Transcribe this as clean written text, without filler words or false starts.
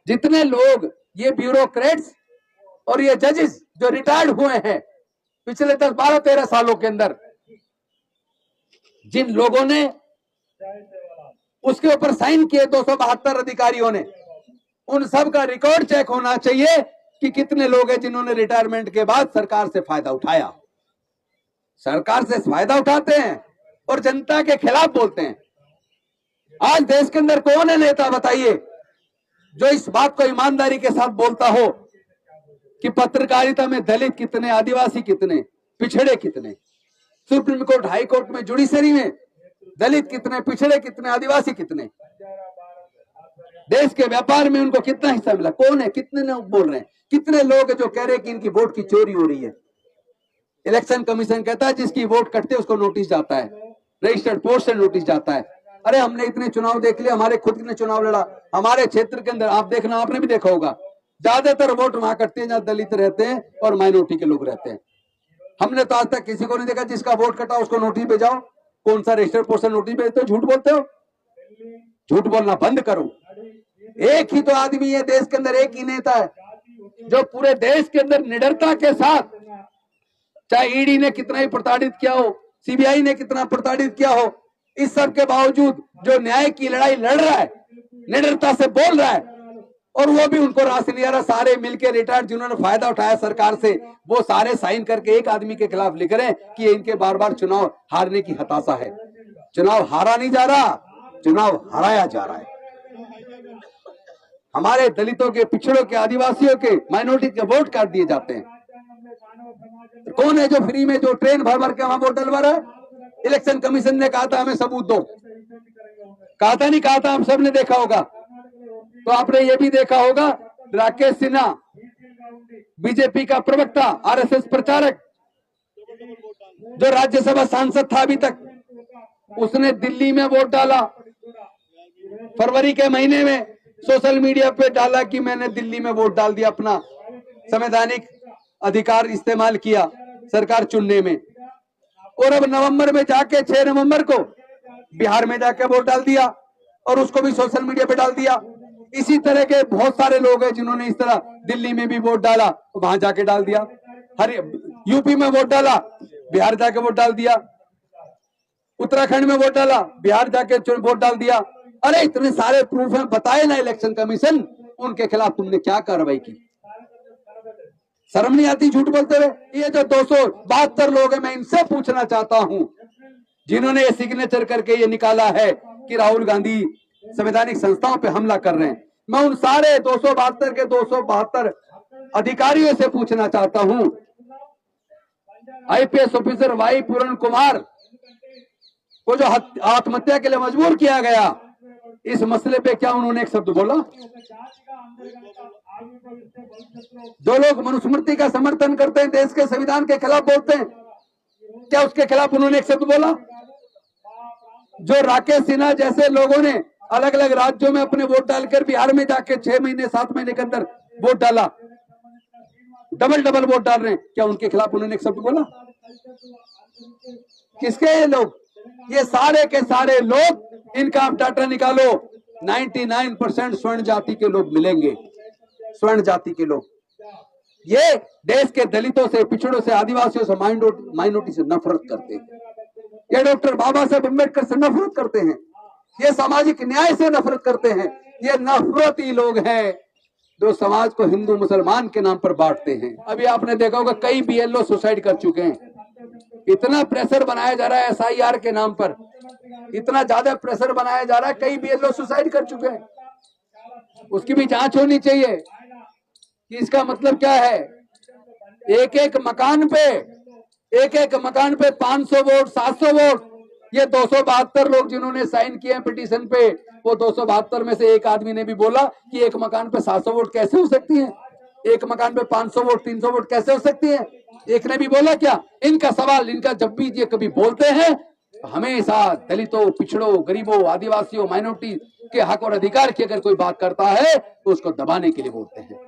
जितने लोग ये ब्यूरोक्रेट्स और ये जजेस जो रिटायर्ड हुए हैं पिछले 10, 12, 13 सालों के अंदर, जिन लोगों ने उसके ऊपर साइन किए 272 अधिकारियों ने, उन सब का रिकॉर्ड चेक होना चाहिए कि कितने लोग हैं जिन्होंने रिटायरमेंट के बाद सरकार से फायदा उठाया। सरकार से फायदा उठाते हैं और जनता के खिलाफ बोलते हैं। आज देश के अंदर कौन है नेता बताइए जो इस बात को ईमानदारी के साथ बोलता हो कि पत्रकारिता में दलित कितने, आदिवासी कितने, पिछड़े कितने, सुप्रीम कोर्ट, हाई कोर्ट में, जुडिशरी में दलित कितने, पिछड़े कितने, आदिवासी कितने, देश के व्यापार में उनको कितना हिस्सा मिला, कौन है, कितने लोग बोल रहे हैं, कितने लोग हैं जो कह रहे हैं कि इनकी वोट की चोरी हो रही है। इलेक्शन कमीशन कहता है जिसकी वोट कटते उसको नोटिस जाता है, रजिस्टर्ड पोस्ट से नोटिस जाता है। अरे हमने इतने चुनाव देख लिए, हमारे खुद ने चुनाव लड़ा, हमारे क्षेत्र के अंदर आप देखना, आपने भी देखा होगा, ज्यादातर वोट वहां कटते हैं जहां दलित रहते हैं और माइनॉरिटी के लोग रहते हैं। हमने तो आज तक किसी को नहीं देखा जिसका वोट कटा उसको नोटिस भेजाओ। कौन सा रजिस्टर्ड पोस्ट से नोटिस भेजते हो? झूठ बोलते हो, झूठ बोलना बंद करो। एक ही तो आदमी है देश के अंदर, एक ही नेता है जो पूरे देश के अंदर निडरता के साथ, चाहे ईडी ने कितना ही प्रताड़ित किया हो, सीबीआई ने कितना प्रताड़ित किया हो, इस सब के बावजूद जो न्याय की लड़ाई लड़ रहा है, निडरता से बोल रहा है, और वो भी उनको रास नहीं आ रहा। सारे मिलकर रिटायर्ड जिन्होंने फायदा उठाया सरकार से, वो सारे साइन करके एक आदमी के खिलाफ लिख रहे हैं कि इनके बार बार चुनाव हारने की हताशा है। चुनाव हारा नहीं जा रहा, चुनाव हराया जा रहा है। हमारे दलितों के, पिछड़ों के, आदिवासियों के, माइनॉरिटी के वोट काट दिए जाते हैं। कौन है जो फ्री में, जो ट्रेन भर भर के वहां वोट डलवा रहा है? इलेक्शन कमीशन ने कहा था हमें सबूत दो, कहा था नहीं कहा था, हम सब ने देखा होगा। तो आपने ये भी देखा होगा, राकेश सिन्हा बीजेपी का प्रवक्ता, आरएसएस प्रचारक, जो राज्यसभा सांसद था अभी तक, उसने दिल्ली में वोट डाला। फरवरी के महीने में सोशल मीडिया पे डाला कि मैंने दिल्ली में वोट डाल दिया, अपना संवैधानिक अधिकार इस्तेमाल किया सरकार चुनने में। और अब नवंबर में जाके, 6 नवंबर को बिहार में जाके वोट डाल दिया और उसको भी सोशल मीडिया पे डाल दिया। इसी तरह के बहुत सारे लोग हैं जिन्होंने इस तरह दिल्ली में भी वोट डाला, वहां जाके डाल दिया, यूपी में वोट डाला, बिहार जाके वोट डाल दिया, उत्तराखंड में वोट डाला, बिहार जाके वोट डाल दिया। अरे इतने सारे प्रूफ हैं, बताए ना इलेक्शन कमीशन, उनके खिलाफ तुमने क्या कार्रवाई की? शर्म नहीं आती झूठ बोलते हुए? ये जो 272 लोग हैं, मैं इनसे पूछना चाहता हूं जिन्होंने ये सिग्नेचर करके ये निकाला है कि राहुल गांधी संवैधानिक संस्थाओं पे हमला कर रहे हैं, मैं उन सारे 272 के 272 अधिकारियों से पूछना चाहता हूं, आईपीएस ऑफिसर वाई पूरण कुमार को जो आत्महत्या के लिए मजबूर किया गया, इस मसले पे क्या उन्होंने एक शब्द बोला? जो लोग मनुस्मृति का समर्थन करते हैं, देश के संविधान के खिलाफ बोलते हैं, क्या उसके खिलाफ उन्होंने एक शब्द बोला? जो राकेश सिन्हा जैसे लोगों ने अलग अलग राज्यों में अपने वोट डालकर बिहार में जाके 6 महीने 7 महीने के अंदर वोट डाला, डबल वोट डाल रहे हैं, क्या उनके खिलाफ उन्होंने एक शब्द बोला? किसके ये लोग? ये सारे के सारे लोग, इनका आप डाटा निकालो, 99% स्वर्ण जाति के लोग मिलेंगे, स्वर्ण जाति के लोग। ये देश के दलितों से, पिछड़ों से, आदिवासियों से, माइनॉरिटी से नफरत करते हैं। ये डॉक्टर बाबा साहब अम्बेडकर से नफरत करते हैं, ये सामाजिक न्याय से नफरत करते हैं। ये नफरती लोग हैं जो समाज को हिंदू मुसलमान के नाम पर बांटते हैं। अभी आपने देखा होगा कई बीएलओ सुसाइड कर चुके हैं। इतना प्रेशर बनाया जा रहा है एसआईआर के नाम पर, इतना ज्यादा प्रेशर बनाया जा रहा है, कई बीएलओ सुसाइड कर चुके हैं। उसकी भी जांच होनी चाहिए कि इसका मतलब क्या है। एक एक मकान पे 500 वोट, 700 वोट, ये 272 लोग जिन्होंने साइन किए हैं पिटीशन पे, वो 272 में से एक आदमी ने भी बोला कि एक मकान पे 700 वोट कैसे हो सकती है, एक मकान पे 500 वोट, 300 वोट कैसे हो सकती है? एक ने भी बोला क्या? इनका सवाल, इनका जब भी ये कभी बोलते हैं हमेशा दलितों, पिछड़ों, गरीबों, आदिवासियों, माइनॉरिटी के हक और अधिकार की अगर कोई बात करता है तो उसको दबाने के लिए बोलते हैं।